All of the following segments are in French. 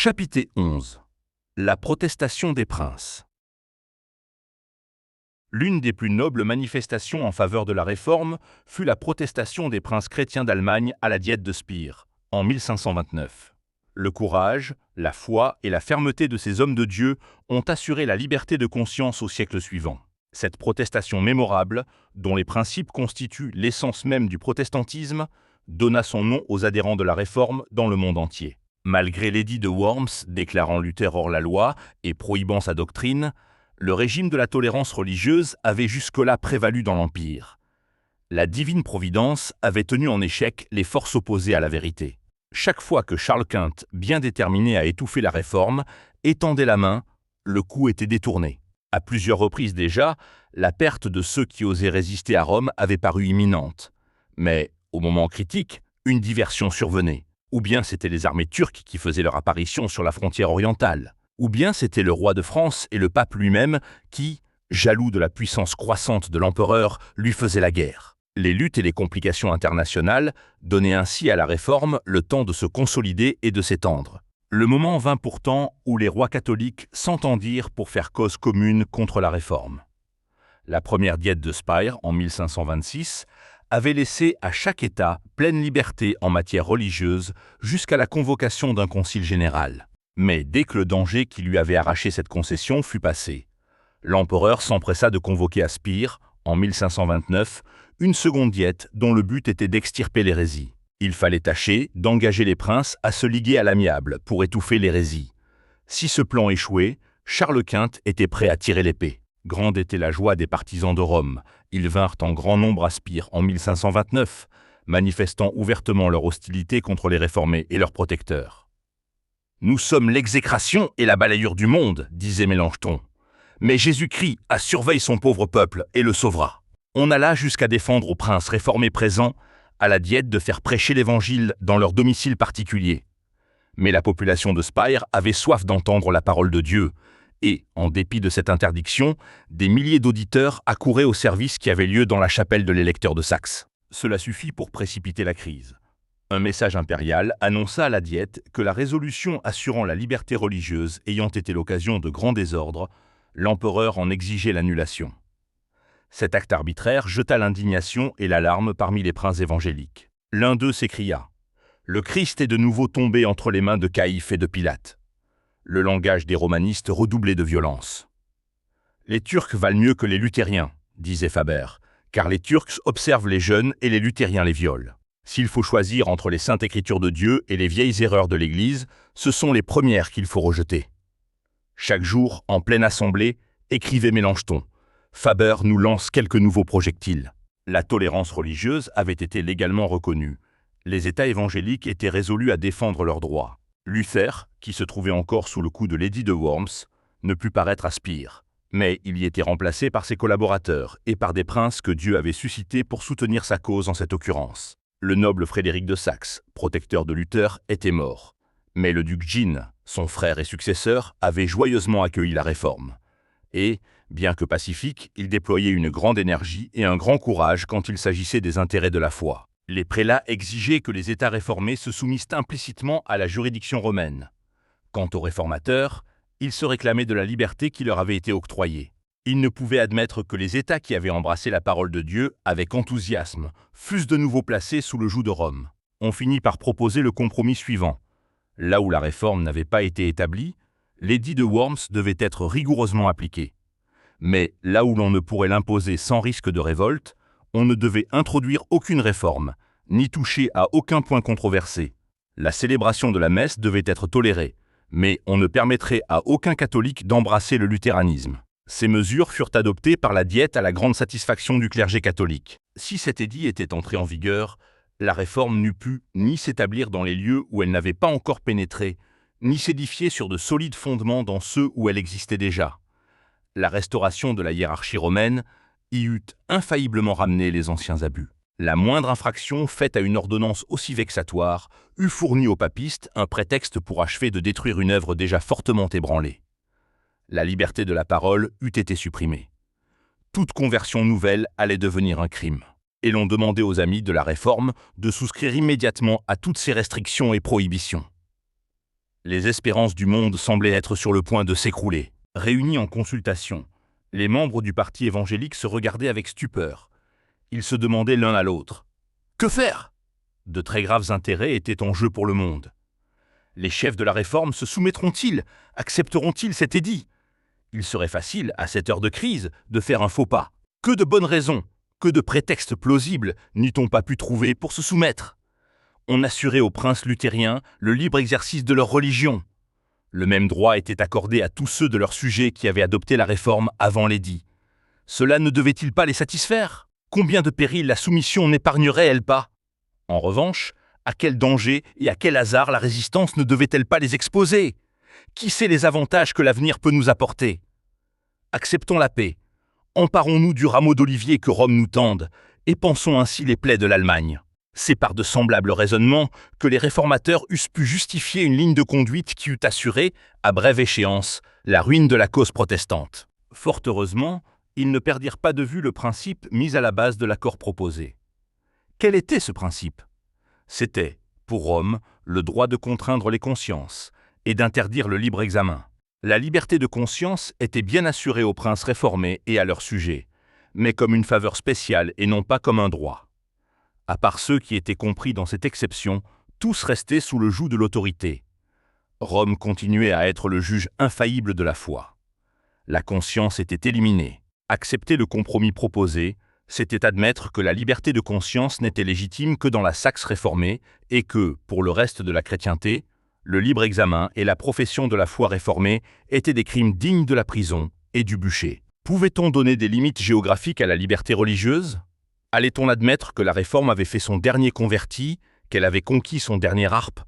Chapitre 11. La protestation des princes. L'une des plus nobles manifestations en faveur de la Réforme fut la protestation des princes chrétiens d'Allemagne à la Diète de Spire, en 1529. Le courage, la foi et la fermeté de ces hommes de Dieu ont assuré la liberté de conscience au siècle suivant. Cette protestation mémorable, dont les principes constituent l'essence même du protestantisme, donna son nom aux adhérents de la Réforme dans le monde entier. Malgré l'édit de Worms déclarant Luther hors la loi et prohibant sa doctrine, le régime de la tolérance religieuse avait jusque-là prévalu dans l'Empire. La divine providence avait tenu en échec les forces opposées à la vérité. Chaque fois que Charles Quint, bien déterminé à étouffer la Réforme, étendait la main, le coup était détourné. À plusieurs reprises déjà, la perte de ceux qui osaient résister à Rome avait paru imminente. Mais, au moment critique, une diversion survenait. Ou bien c'étaient les armées turques qui faisaient leur apparition sur la frontière orientale. Ou bien c'était le roi de France et le pape lui-même qui, jaloux de la puissance croissante de l'empereur, lui faisaient la guerre. Les luttes et les complications internationales donnaient ainsi à la Réforme le temps de se consolider et de s'étendre. Le moment vint pourtant où les rois catholiques s'entendirent pour faire cause commune contre la Réforme. La première Diète de Spire, en 1526, avait laissé à chaque État pleine liberté en matière religieuse jusqu'à la convocation d'un concile général. Mais dès que le danger qui lui avait arraché cette concession fut passé, l'empereur s'empressa de convoquer à Spire, en 1529, une seconde diète dont le but était d'extirper l'hérésie. Il fallait tâcher d'engager les princes à se liguer à l'amiable pour étouffer l'hérésie. Si ce plan échouait, Charles Quint était prêt à tirer l'épée. Grande était la joie des partisans de Rome. Ils vinrent en grand nombre à Spire en 1529, manifestant ouvertement leur hostilité contre les réformés et leurs protecteurs. « Nous sommes l'exécration et la balayure du monde, disait Mélanchthon. Mais Jésus-Christ a surveillé son pauvre peuple et le sauvera. » On alla jusqu'à défendre aux princes réformés présents, à la Diète, de faire prêcher l'Évangile dans leur domicile particulier. Mais la population de Spire avait soif d'entendre la parole de Dieu, et, en dépit de cette interdiction, des milliers d'auditeurs accouraient au service qui avait lieu dans la chapelle de l'électeur de Saxe. Cela suffit pour précipiter la crise. Un message impérial annonça à la Diète que la résolution assurant la liberté religieuse ayant été l'occasion de grands désordres, l'empereur en exigeait l'annulation. Cet acte arbitraire jeta l'indignation et l'alarme parmi les princes évangéliques. L'un d'eux s'écria « Le Christ est de nouveau tombé entre les mains de Caïphe et de Pilate. » Le langage des romanistes redoublait de violence. « Les Turcs valent mieux que les luthériens, disait Faber, car les Turcs observent les jeunes et les luthériens les violent. S'il faut choisir entre les saintes écritures de Dieu et les vieilles erreurs de l'Église, ce sont les premières qu'il faut rejeter. » Chaque jour, en pleine assemblée, écrivait Mélanchthon, Faber nous lance quelques nouveaux projectiles. La tolérance religieuse avait été légalement reconnue. Les États évangéliques étaient résolus à défendre leurs droits. Luther, qui se trouvait encore sous le coup de l'édit de Worms, ne put paraître à Spire, mais il y était remplacé par ses collaborateurs et par des princes que Dieu avait suscités pour soutenir sa cause en cette occurrence. Le noble Frédéric de Saxe, protecteur de Luther, était mort, mais le duc Jean, son frère et successeur, avait joyeusement accueilli la Réforme. Et, bien que pacifique, il déployait une grande énergie et un grand courage quand il s'agissait des intérêts de la foi. Les prélats exigeaient que les États réformés se soumissent implicitement à la juridiction romaine. Quant aux réformateurs, ils se réclamaient de la liberté qui leur avait été octroyée. Ils ne pouvaient admettre que les États qui avaient embrassé la parole de Dieu avec enthousiasme fussent de nouveau placés sous le joug de Rome. On finit par proposer le compromis suivant. Là où la réforme n'avait pas été établie, l'édit de Worms devait être rigoureusement appliqué. Mais là où l'on ne pourrait l'imposer sans risque de révolte, on ne devait introduire aucune réforme, ni toucher à aucun point controversé. La célébration de la messe devait être tolérée, mais on ne permettrait à aucun catholique d'embrasser le luthéranisme. Ces mesures furent adoptées par la Diète à la grande satisfaction du clergé catholique. Si cet édit était entré en vigueur, la réforme n'eût pu ni s'établir dans les lieux où elle n'avait pas encore pénétré, ni s'édifier sur de solides fondements dans ceux où elle existait déjà. La restauration de la hiérarchie romaine y eût infailliblement ramené les anciens abus. La moindre infraction faite à une ordonnance aussi vexatoire eût fourni aux papistes un prétexte pour achever de détruire une œuvre déjà fortement ébranlée. La liberté de la parole eût été supprimée. Toute conversion nouvelle allait devenir un crime. Et l'on demandait aux amis de la Réforme de souscrire immédiatement à toutes ces restrictions et prohibitions. Les espérances du monde semblaient être sur le point de s'écrouler. Réunis en consultation, les membres du parti évangélique se regardaient avec stupeur. Ils se demandaient l'un à l'autre. Que faire? De très graves intérêts étaient en jeu pour le monde. Les chefs de la réforme se soumettront-ils? Accepteront-ils cet édit? Il serait facile, à cette heure de crise, de faire un faux pas. Que de bonnes raisons, que de prétextes plausibles n'eût-on pas pu trouver pour se soumettre? On assurait aux princes luthériens le libre exercice de leur religion. Le même droit était accordé à tous ceux de leurs sujets qui avaient adopté la réforme avant l'édit. Cela ne devait-il pas les satisfaire? Combien de périls la soumission n'épargnerait-elle pas? En revanche, à quel danger et à quel hasard la résistance ne devait-elle pas les exposer? Qui sait les avantages que l'avenir peut nous apporter? Acceptons la paix. Emparons-nous du rameau d'olivier que Rome nous tende, et pensons ainsi les plaies de l'Allemagne. C'est par de semblables raisonnements que les réformateurs eussent pu justifier une ligne de conduite qui eût assuré, à brève échéance, la ruine de la cause protestante. Fort heureusement, ils ne perdirent pas de vue le principe mis à la base de l'accord proposé. Quel était ce principe? C'était, pour Rome, le droit de contraindre les consciences et d'interdire le libre examen. La liberté de conscience était bien assurée aux princes réformés et à leurs sujets, mais comme une faveur spéciale et non pas comme un droit. À part ceux qui étaient compris dans cette exception, tous restaient sous le joug de l'autorité. Rome continuait à être le juge infaillible de la foi. La conscience était éliminée. Accepter le compromis proposé, c'était admettre que la liberté de conscience n'était légitime que dans la Saxe réformée et que, pour le reste de la chrétienté, le libre examen et la profession de la foi réformée étaient des crimes dignes de la prison et du bûcher. Pouvait-on donner des limites géographiques à la liberté religieuse? Allait-on admettre que la réforme avait fait son dernier converti, qu'elle avait conquis son dernier harpe,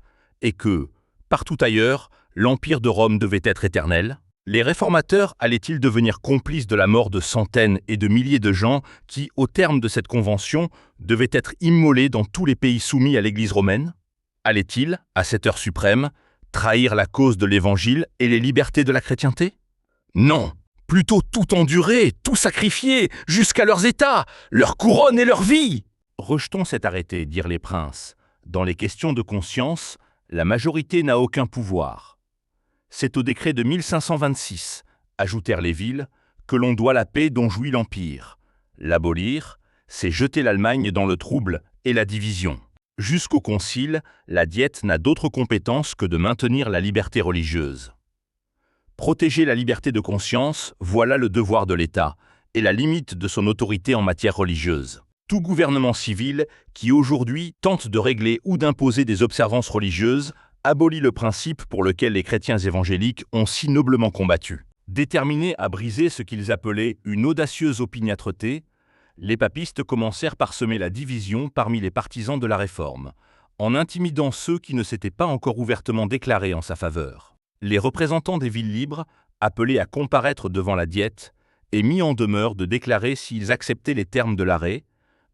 et que, partout ailleurs, l'empire de Rome devait être éternel? Les réformateurs allaient-ils devenir complices de la mort de centaines et de milliers de gens qui, au terme de cette convention, devaient être immolés dans tous les pays soumis à l'Église romaine? Allaient-ils, à cette heure suprême, trahir la cause de l'Évangile et les libertés de la chrétienté? Non, plutôt tout endurer, tout sacrifier, jusqu'à leurs états, leur couronne et leur vie! Rejetons cet arrêté, dirent les princes. Dans les questions de conscience, la majorité n'a aucun pouvoir. C'est au décret de 1526, ajoutèrent les villes, que l'on doit la paix dont jouit l'Empire. L'abolir, c'est jeter l'Allemagne dans le trouble et la division. Jusqu'au Concile, la Diète n'a d'autre compétence que de maintenir la liberté religieuse. Protéger la liberté de conscience, voilà le devoir de l'État et la limite de son autorité en matière religieuse. Tout gouvernement civil qui aujourd'hui tente de régler ou d'imposer des observances religieuses abolit le principe pour lequel les chrétiens évangéliques ont si noblement combattu. Déterminés à briser ce qu'ils appelaient une audacieuse opiniâtreté, les papistes commencèrent par semer la division parmi les partisans de la Réforme, en intimidant ceux qui ne s'étaient pas encore ouvertement déclarés en sa faveur. Les représentants des villes libres, appelés à comparaître devant la Diète et mis en demeure de déclarer s'ils acceptaient les termes de l'arrêt,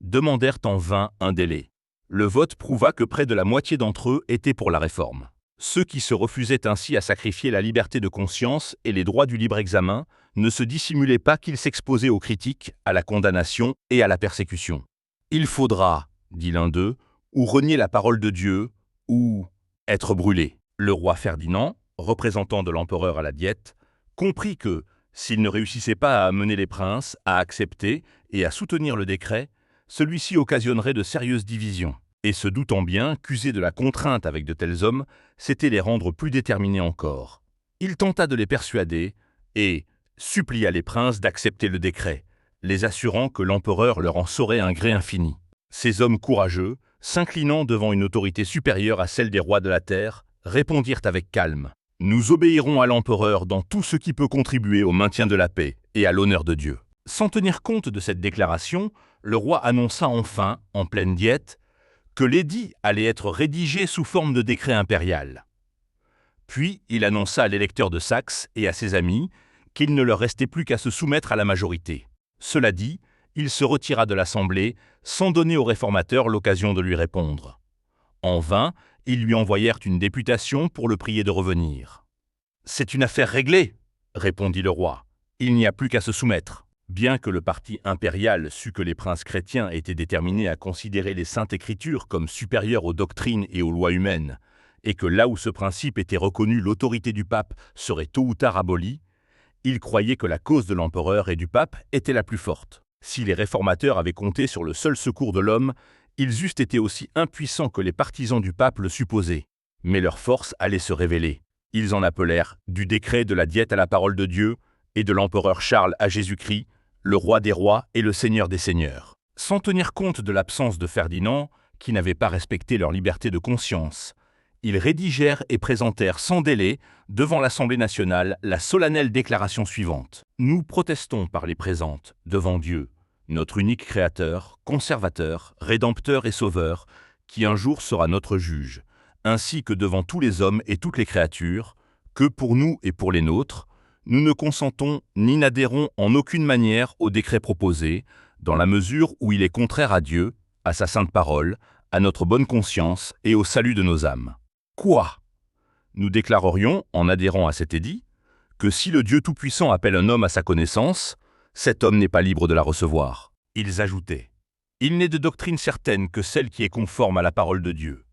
demandèrent en vain un délai. Le vote prouva que près de la moitié d'entre eux étaient pour la Réforme. Ceux qui se refusaient ainsi à sacrifier la liberté de conscience et les droits du libre examen ne se dissimulaient pas qu'ils s'exposaient aux critiques, à la condamnation et à la persécution. « Il faudra, dit l'un d'eux, ou renier la parole de Dieu, ou être brûlé. » Le roi Ferdinand, représentant de l'empereur à la Diète, comprit que, s'il ne réussissait pas à amener les princes à accepter et à soutenir le décret, celui-ci occasionnerait de sérieuses divisions. Et se doutant bien qu'user de la contrainte avec de tels hommes, c'était les rendre plus déterminés encore. Il tenta de les persuader et supplia les princes d'accepter le décret, les assurant que l'empereur leur en saurait un gré infini. Ces hommes courageux, s'inclinant devant une autorité supérieure à celle des rois de la terre, répondirent avec calme « Nous obéirons à l'empereur dans tout ce qui peut contribuer au maintien de la paix et à l'honneur de Dieu. » Sans tenir compte de cette déclaration, le roi annonça enfin, en pleine Diète, que l'édit allait être rédigé sous forme de décret impérial. Puis il annonça à l'électeur de Saxe et à ses amis qu'il ne leur restait plus qu'à se soumettre à la majorité. Cela dit, il se retira de l'Assemblée sans donner aux réformateurs l'occasion de lui répondre. En vain, ils lui envoyèrent une députation pour le prier de revenir. « C'est une affaire réglée, » répondit le roi. « Il n'y a plus qu'à se soumettre. » Bien que le parti impérial sût que les princes chrétiens étaient déterminés à considérer les saintes écritures comme supérieures aux doctrines et aux lois humaines, et que là où ce principe était reconnu, l'autorité du pape serait tôt ou tard abolie, ils croyaient que la cause de l'empereur et du pape était la plus forte. Si les réformateurs avaient compté sur le seul secours de l'homme, ils eussent été aussi impuissants que les partisans du pape le supposaient. Mais leur force allait se révéler. Ils en appelèrent du décret de la diète à la parole de Dieu et de l'empereur Charles à Jésus-Christ, le roi des rois et le seigneur des seigneurs. Sans tenir compte de l'absence de Ferdinand, qui n'avait pas respecté leur liberté de conscience, ils rédigèrent et présentèrent sans délai, devant l'Assemblée nationale, la solennelle déclaration suivante. Nous protestons par les présentes, devant Dieu, notre unique Créateur, conservateur, rédempteur et sauveur, qui un jour sera notre juge, ainsi que devant tous les hommes et toutes les créatures, que pour nous et pour les nôtres, nous ne consentons ni n'adhérons en aucune manière au décret proposé, dans la mesure où il est contraire à Dieu, à sa sainte parole, à notre bonne conscience et au salut de nos âmes. Quoi? Nous déclarerions, en adhérant à cet édit, que si le Dieu Tout-Puissant appelle un homme à sa connaissance, cet homme n'est pas libre de la recevoir. Ils ajoutaient, « Il n'est de doctrine certaine que celle qui est conforme à la parole de Dieu. »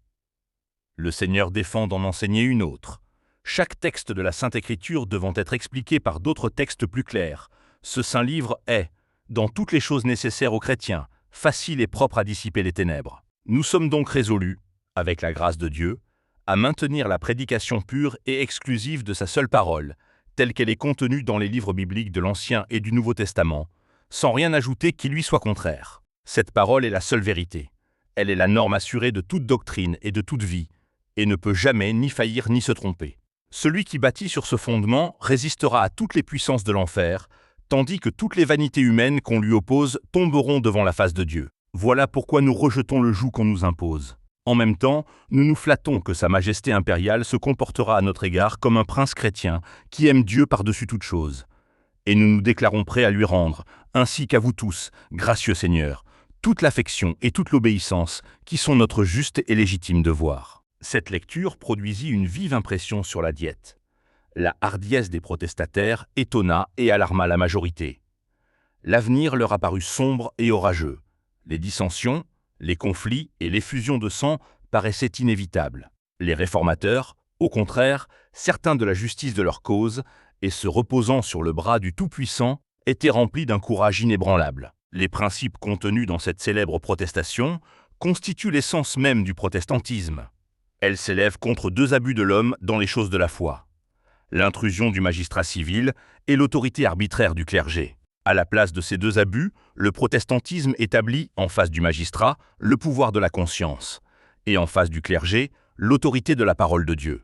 Le Seigneur défend d'en enseigner une autre. Chaque texte de la Sainte Écriture devant être expliqué par d'autres textes plus clairs, ce saint livre est, dans toutes les choses nécessaires aux chrétiens, facile et propre à dissiper les ténèbres. Nous sommes donc résolus, avec la grâce de Dieu, à maintenir la prédication pure et exclusive de sa seule parole, telle qu'elle est contenue dans les livres bibliques de l'Ancien et du Nouveau Testament, sans rien ajouter qui lui soit contraire. Cette parole est la seule vérité. Elle est la norme assurée de toute doctrine et de toute vie, et ne peut jamais ni faillir ni se tromper. Celui qui bâtit sur ce fondement résistera à toutes les puissances de l'enfer, tandis que toutes les vanités humaines qu'on lui oppose tomberont devant la face de Dieu. Voilà pourquoi nous rejetons le joug qu'on nous impose. En même temps, nous nous flattons que Sa Majesté impériale se comportera à notre égard comme un prince chrétien qui aime Dieu par-dessus toute chose. Et nous nous déclarons prêts à lui rendre, ainsi qu'à vous tous, gracieux Seigneur, toute l'affection et toute l'obéissance qui sont notre juste et légitime devoir. Cette lecture produisit une vive impression sur la diète. La hardiesse des protestataires étonna et alarma la majorité. L'avenir leur apparut sombre et orageux. Les dissensions, les conflits et l'effusion de sang paraissaient inévitables. Les réformateurs, au contraire, certains de la justice de leur cause, et se reposant sur le bras du Tout-Puissant, étaient remplis d'un courage inébranlable. Les principes contenus dans cette célèbre protestation constituent l'essence même du protestantisme. Elle s'élève contre deux abus de l'homme dans les choses de la foi: l'intrusion du magistrat civil et l'autorité arbitraire du clergé. À la place de ces deux abus, le protestantisme établit, en face du magistrat, le pouvoir de la conscience, et en face du clergé, l'autorité de la parole de Dieu.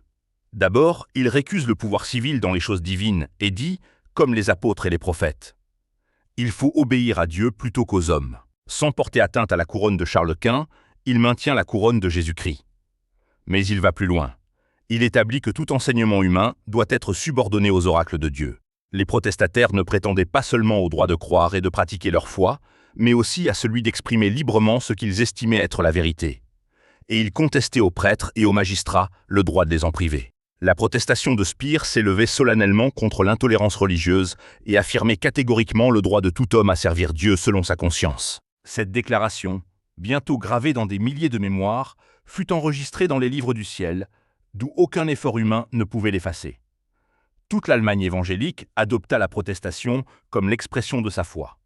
D'abord, il récuse le pouvoir civil dans les choses divines et dit, comme les apôtres et les prophètes, « Il faut obéir à Dieu plutôt qu'aux hommes. » Sans porter atteinte à la couronne de Charles Quint, il maintient la couronne de Jésus-Christ. Mais il va plus loin. Il établit que tout enseignement humain doit être subordonné aux oracles de Dieu. Les protestataires ne prétendaient pas seulement au droit de croire et de pratiquer leur foi, mais aussi à celui d'exprimer librement ce qu'ils estimaient être la vérité. Et ils contestaient aux prêtres et aux magistrats le droit de les en priver. La protestation de Spire s'élevait solennellement contre l'intolérance religieuse et affirmait catégoriquement le droit de tout homme à servir Dieu selon sa conscience. Cette déclaration, bientôt gravée dans des milliers de mémoires, fut enregistrée dans les livres du ciel, d'où aucun effort humain ne pouvait l'effacer. Toute l'Allemagne évangélique adopta la protestation comme l'expression de sa foi.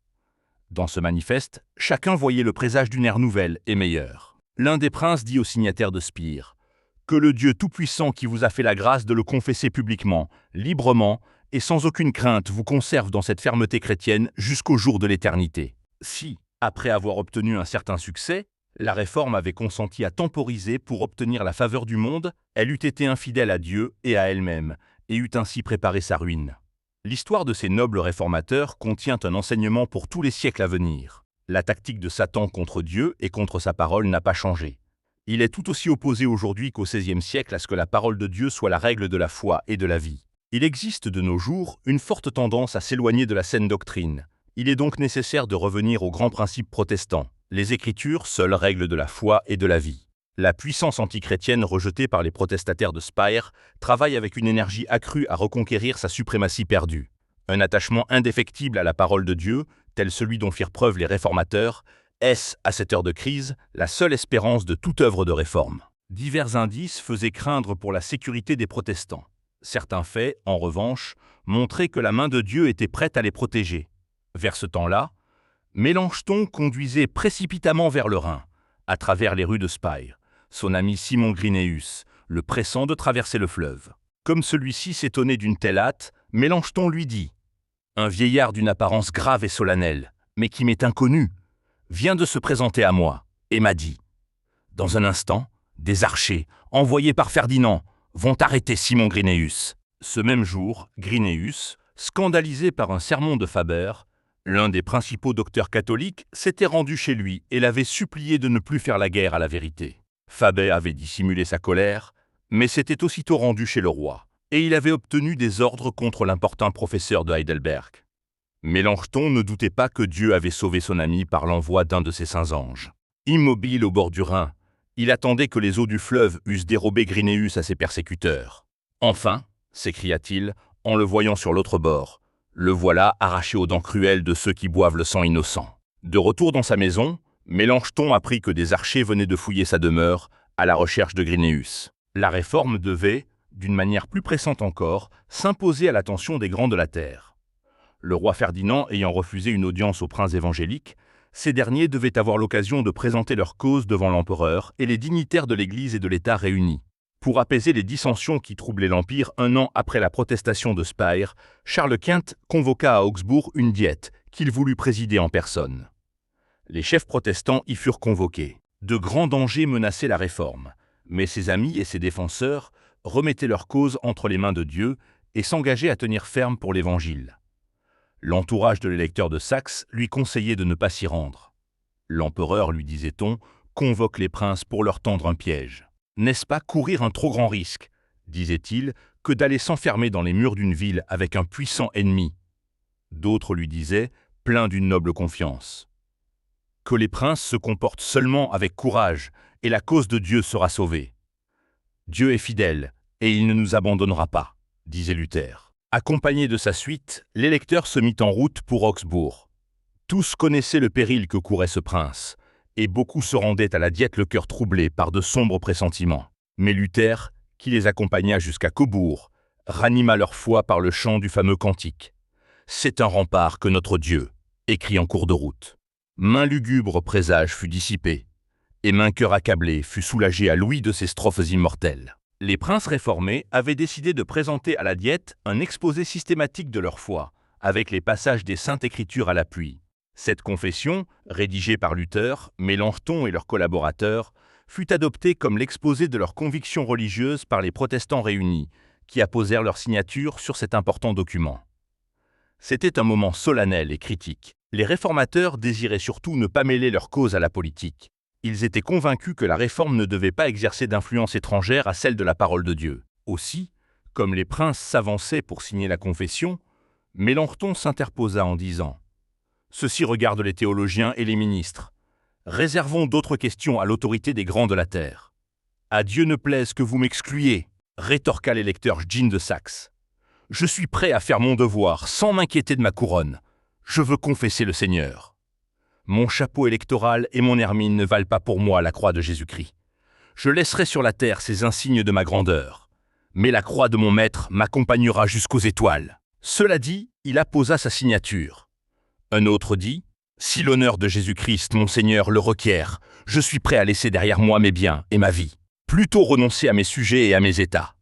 Dans ce manifeste, chacun voyait le présage d'une ère nouvelle et meilleure. L'un des princes dit aux signataires de Spire « Que le Dieu Tout-Puissant qui vous a fait la grâce de le confesser publiquement, librement et sans aucune crainte vous conserve dans cette fermeté chrétienne jusqu'au jour de l'éternité. » Si, après avoir obtenu un certain succès, la Réforme avait consenti à temporiser pour obtenir la faveur du monde, elle eût été infidèle à Dieu et à elle-même, et eût ainsi préparé sa ruine. L'histoire de ces nobles réformateurs contient un enseignement pour tous les siècles à venir. La tactique de Satan contre Dieu et contre sa parole n'a pas changé. Il est tout aussi opposé aujourd'hui qu'au XVIe siècle à ce que la parole de Dieu soit la règle de la foi et de la vie. Il existe de nos jours une forte tendance à s'éloigner de la saine doctrine. Il est donc nécessaire de revenir aux grands principes protestants. Les Écritures, seules règles de la foi et de la vie. La puissance antichrétienne rejetée par les protestataires de Spire travaille avec une énergie accrue à reconquérir sa suprématie perdue. Un attachement indéfectible à la parole de Dieu, tel celui dont firent preuve les réformateurs, est, à cette heure de crise, la seule espérance de toute œuvre de réforme. Divers indices faisaient craindre pour la sécurité des protestants. Certains faits, en revanche, montraient que la main de Dieu était prête à les protéger. Vers ce temps-là, Mélenchon conduisait précipitamment vers le Rhin, à travers les rues de Spire, son ami Simon Grynéus, le pressant de traverser le fleuve. Comme celui-ci s'étonnait d'une telle hâte, Mélenchon lui dit « Un vieillard d'une apparence grave et solennelle, mais qui m'est inconnu, vient de se présenter à moi, et m'a dit « Dans un instant, des archers, envoyés par Ferdinand, vont arrêter Simon Grynéus. » Ce même jour, Grynéus, scandalisé par un sermon de Faber, l'un des principaux docteurs catholiques, s'était rendu chez lui et l'avait supplié de ne plus faire la guerre à la vérité. Faber avait dissimulé sa colère, mais s'était aussitôt rendu chez le roi, et il avait obtenu des ordres contre l'importun professeur de Heidelberg. Mélenchon ne doutait pas que Dieu avait sauvé son ami par l'envoi d'un de ses saints anges. Immobile au bord du Rhin, il attendait que les eaux du fleuve eussent dérobé Grynéus à ses persécuteurs. « Enfin !» s'écria-t-il, en le voyant sur l'autre bord. « Le voilà arraché aux dents cruelles de ceux qui boivent le sang innocent. » De retour dans sa maison, Mélenchon apprit que des archers venaient de fouiller sa demeure à la recherche de Grynéus. La réforme devait, d'une manière plus pressante encore, s'imposer à l'attention des grands de la terre. Le roi Ferdinand ayant refusé une audience aux princes évangéliques, ces derniers devaient avoir l'occasion de présenter leur cause devant l'empereur et les dignitaires de l'Église et de l'État réunis. Pour apaiser les dissensions qui troublaient l'Empire un an après la protestation de Spire, Charles Quint convoqua à Augsbourg une diète qu'il voulut présider en personne. Les chefs protestants y furent convoqués. De grands dangers menaçaient la réforme, mais ses amis et ses défenseurs remettaient leur cause entre les mains de Dieu et s'engageaient à tenir ferme pour l'Évangile. L'entourage de l'électeur de Saxe lui conseillait de ne pas s'y rendre. L'empereur, lui disait-on, convoque les princes pour leur tendre un piège. N'est-ce pas courir un trop grand risque, disait-il, que d'aller s'enfermer dans les murs d'une ville avec un puissant ennemi? D'autres lui disaient, pleins d'une noble confiance, que les princes se comportent seulement avec courage et la cause de Dieu sera sauvée. Dieu est fidèle et il ne nous abandonnera pas, disait Luther. Accompagné de sa suite, l'électeur se mit en route pour Augsbourg. Tous connaissaient le péril que courait ce prince, et beaucoup se rendaient à la diète le cœur troublé par de sombres pressentiments. Mais Luther, qui les accompagna jusqu'à Cobourg, ranima leur foi par le chant du fameux cantique. « C'est un rempart que notre Dieu », écrit en cours de route. Main lugubre présage fut dissipé, et main cœur accablé fut soulagé à l'ouïe de ces strophes immortelles. Les princes réformés avaient décidé de présenter à la diète un exposé systématique de leur foi, avec les passages des Saintes Écritures à l'appui. Cette confession, rédigée par Luther, Mélenchon et leurs collaborateurs, fut adoptée comme l'exposé de leurs convictions religieuses par les protestants réunis, qui apposèrent leur signature sur cet important document. C'était un moment solennel et critique. Les réformateurs désiraient surtout ne pas mêler leur cause à la politique. Ils étaient convaincus que la réforme ne devait pas exercer d'influence étrangère à celle de la parole de Dieu. Aussi, comme les princes s'avançaient pour signer la confession, Mélenchon s'interposa en disant « Ceci regarde les théologiens et les ministres. Réservons d'autres questions à l'autorité des grands de la terre. »« À Dieu ne plaise que vous m'excluiez, » rétorqua l'électeur Jean de Saxe. « Je suis prêt à faire mon devoir sans m'inquiéter de ma couronne. Je veux confesser le Seigneur. Mon chapeau électoral et mon hermine ne valent pas pour moi la croix de Jésus-Christ. Je laisserai sur la terre ces insignes de ma grandeur, mais la croix de mon maître m'accompagnera jusqu'aux étoiles. » Cela dit, il apposa sa signature. Un autre dit « Si l'honneur de Jésus-Christ, mon Seigneur, le requiert, je suis prêt à laisser derrière moi mes biens et ma vie. Plutôt renoncer à mes sujets et à mes états.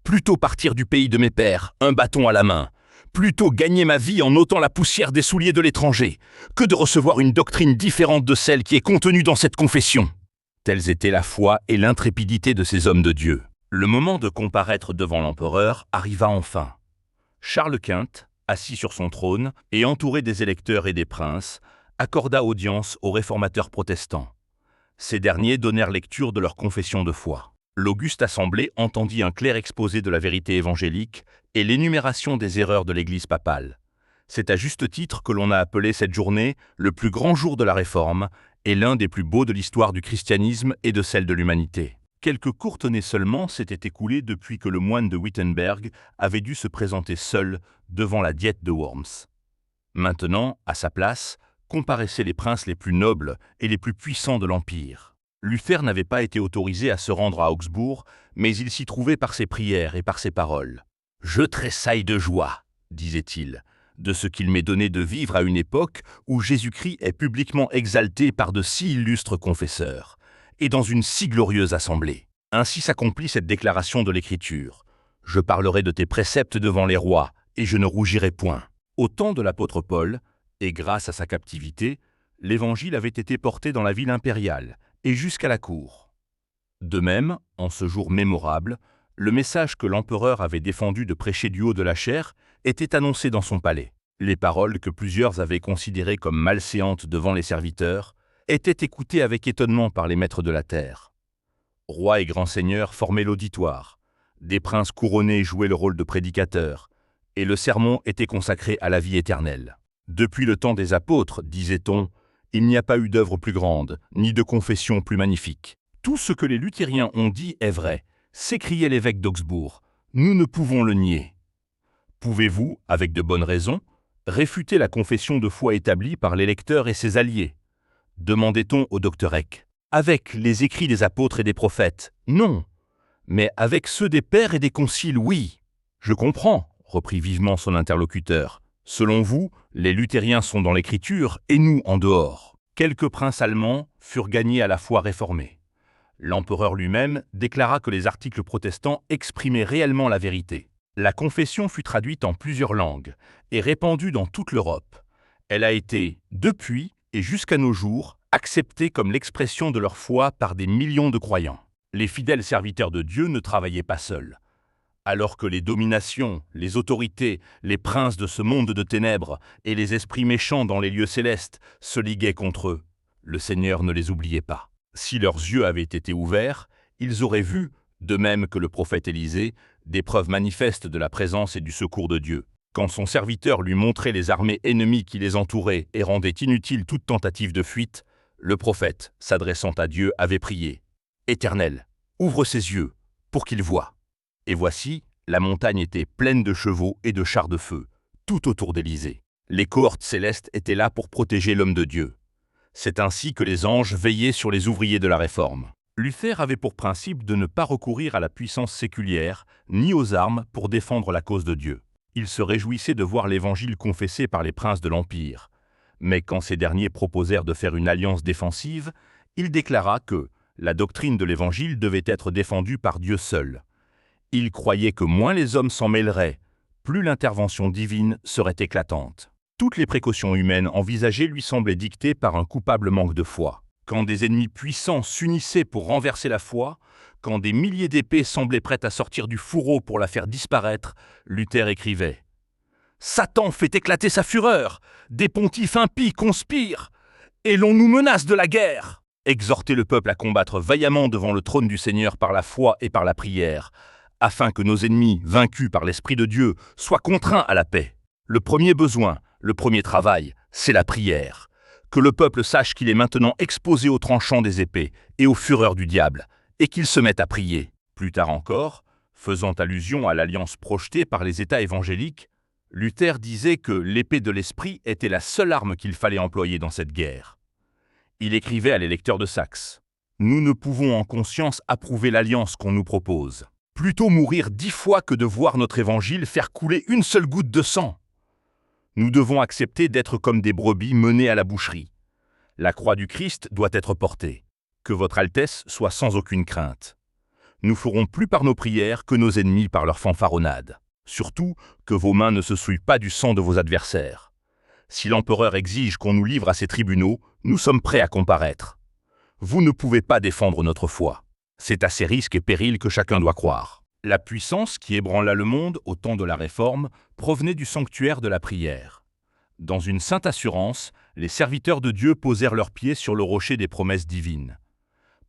Plutôt partir du pays de mes pères, un bâton à la main. Plutôt gagner ma vie en ôtant la poussière des souliers de l'étranger, que de recevoir une doctrine différente de celle qui est contenue dans cette confession. » Telles étaient la foi et l'intrépidité de ces hommes de Dieu. Le moment de comparaître devant l'empereur arriva enfin. Charles Quint, assis sur son trône et entouré des électeurs et des princes, accorda audience aux réformateurs protestants. Ces derniers donnèrent lecture de leur confession de foi. L'auguste assemblée entendit un clair exposé de la vérité évangélique et l'énumération des erreurs de l'Église papale. C'est à juste titre que l'on a appelé cette journée le plus grand jour de la Réforme et l'un des plus beaux de l'histoire du christianisme et de celle de l'humanité. Quelques courtes années seulement s'étaient écoulées depuis que le moine de Wittenberg avait dû se présenter seul devant la diète de Worms. Maintenant, à sa place, comparaissaient les princes les plus nobles et les plus puissants de l'Empire. Luther n'avait pas été autorisé à se rendre à Augsbourg, mais il s'y trouvait par ses prières et par ses paroles. « Je tressaille de joie, disait-il, de ce qu'il m'est donné de vivre à une époque où Jésus-Christ est publiquement exalté par de si illustres confesseurs, et dans une si glorieuse assemblée. Ainsi s'accomplit cette déclaration de l'Écriture. Je parlerai de tes préceptes devant les rois, et je ne rougirai point. » Au temps de l'apôtre Paul, et grâce à sa captivité, l'Évangile avait été porté dans la ville impériale, et jusqu'à la cour. De même, en ce jour mémorable, le message que l'empereur avait défendu de prêcher du haut de la chair était annoncé dans son palais. Les paroles que plusieurs avaient considérées comme malséantes devant les serviteurs étaient écoutées avec étonnement par les maîtres de la terre. Rois et grands seigneurs formaient l'auditoire, des princes couronnés jouaient le rôle de prédicateurs, et le sermon était consacré à la vie éternelle. Depuis le temps des apôtres, disait-on, il n'y a pas eu d'œuvre plus grande, ni de confession plus magnifique. Tout ce que les luthériens ont dit est vrai, s'écriait l'évêque d'Augsbourg. Nous ne pouvons le nier. Pouvez-vous, avec de bonnes raisons, réfuter la confession de foi établie par l'électeur et ses alliés? Demandait-on au docteur Eck. Avec les écrits des apôtres et des prophètes, non. Mais avec ceux des pères et des conciles, oui. Je comprends, reprit vivement son interlocuteur. Selon vous, les luthériens sont dans l'écriture et nous en dehors. Quelques princes allemands furent gagnés à la foi réformée. L'empereur lui-même déclara que les articles protestants exprimaient réellement la vérité. La confession fut traduite en plusieurs langues et répandue dans toute l'Europe. Elle a été, depuis et jusqu'à nos jours, acceptée comme l'expression de leur foi par des millions de croyants. Les fidèles serviteurs de Dieu ne travaillaient pas seuls. Alors que les dominations, les autorités, les princes de ce monde de ténèbres et les esprits méchants dans les lieux célestes se liguaient contre eux, le Seigneur ne les oubliait pas. Si leurs yeux avaient été ouverts, ils auraient vu, de même que le prophète Élisée, des preuves manifestes de la présence et du secours de Dieu. Quand son serviteur lui montrait les armées ennemies qui les entouraient et rendaient inutile toute tentative de fuite, le prophète, s'adressant à Dieu, avait prié « Éternel, ouvre ses yeux pour qu'il voie. » Et voici, la montagne était pleine de chevaux et de chars de feu, tout autour d'Élysée. Les cohortes célestes étaient là pour protéger l'homme de Dieu. C'est ainsi que les anges veillaient sur les ouvriers de la Réforme. Luther avait pour principe de ne pas recourir à la puissance séculière, ni aux armes pour défendre la cause de Dieu. Il se réjouissait de voir l'Évangile confessé par les princes de l'Empire. Mais quand ces derniers proposèrent de faire une alliance défensive, il déclara que la doctrine de l'Évangile devait être défendue par Dieu seul. Il croyait que moins les hommes s'en mêleraient, plus l'intervention divine serait éclatante. Toutes les précautions humaines envisagées lui semblaient dictées par un coupable manque de foi. Quand des ennemis puissants s'unissaient pour renverser la foi, quand des milliers d'épées semblaient prêtes à sortir du fourreau pour la faire disparaître, Luther écrivait « Satan fait éclater sa fureur, des pontifes impies conspirent, et l'on nous menace de la guerre !» Exhorter le peuple à combattre vaillamment devant le trône du Seigneur par la foi et par la prière, afin que nos ennemis, vaincus par l'Esprit de Dieu, soient contraints à la paix. Le premier besoin, le premier travail, c'est la prière. Que le peuple sache qu'il est maintenant exposé aux tranchants des épées et aux fureurs du diable, et qu'il se mette à prier. Plus tard encore, faisant allusion à l'alliance projetée par les États évangéliques, Luther disait que l'épée de l'Esprit était la seule arme qu'il fallait employer dans cette guerre. Il écrivait à l'électeur de Saxe « Nous ne pouvons en conscience approuver l'alliance qu'on nous propose. Plutôt mourir 10 fois que de voir notre évangile faire couler une seule goutte de sang. Nous devons accepter d'être comme des brebis menées à la boucherie. La croix du Christ doit être portée. Que votre Altesse soit sans aucune crainte. Nous ferons plus par nos prières que nos ennemis par leur fanfaronnade. Surtout, que vos mains ne se souillent pas du sang de vos adversaires. Si l'empereur exige qu'on nous livre à ses tribunaux, nous sommes prêts à comparaître. Vous ne pouvez pas défendre notre foi. C'est à ces risques et périls que chacun doit croire. La puissance qui ébranla le monde au temps de la Réforme provenait du sanctuaire de la prière. Dans une sainte assurance, les serviteurs de Dieu posèrent leurs pieds sur le rocher des promesses divines.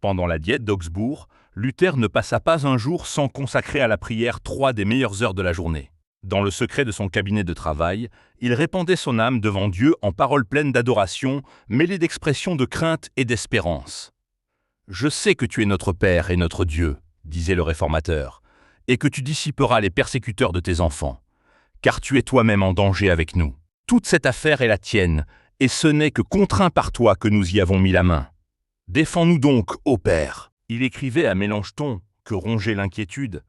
Pendant la diète d'Augsbourg, Luther ne passa pas un jour sans consacrer à la prière 3 des meilleures heures de la journée. Dans le secret de son cabinet de travail, il répandait son âme devant Dieu en paroles pleines d'adoration, mêlées d'expressions de crainte et d'espérance. « Je sais que tu es notre Père et notre Dieu, disait le réformateur, et que tu dissiperas les persécuteurs de tes enfants, car tu es toi-même en danger avec nous. Toute cette affaire est la tienne, et ce n'est que contraint par toi que nous y avons mis la main. Défends-nous donc, ô Père. Il écrivait à Mélenchon, que rongeait l'inquiétude.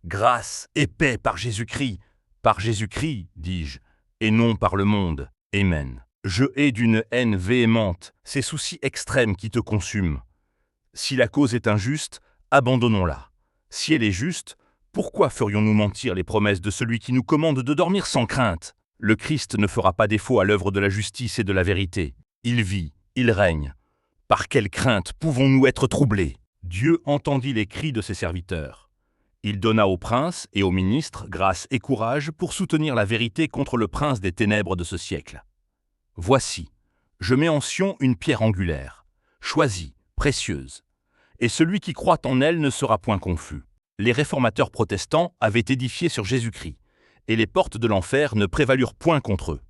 Grâce et paix par Jésus-Christ. Par Jésus-Christ, dis-je, et non par le monde. Amen. Je hais d'une haine véhémente ces soucis extrêmes qui te consument. Si la cause est injuste, abandonnons-la. Si elle est juste, pourquoi ferions-nous mentir les promesses de celui qui nous commande de dormir sans crainte? Le Christ ne fera pas défaut à l'œuvre de la justice et de la vérité. Il vit, il règne. Par quelle crainte pouvons-nous être troublés? Dieu entendit les cris de ses serviteurs. Il donna aux princes et aux ministres grâce et courage pour soutenir la vérité contre le prince des ténèbres de ce siècle. Voici, je mets en Sion une pierre angulaire, choisie, précieuse, et celui qui croit en elle ne sera point confus. Les réformateurs protestants avaient édifié sur Jésus-Christ, et les portes de l'enfer ne prévalurent point contre eux.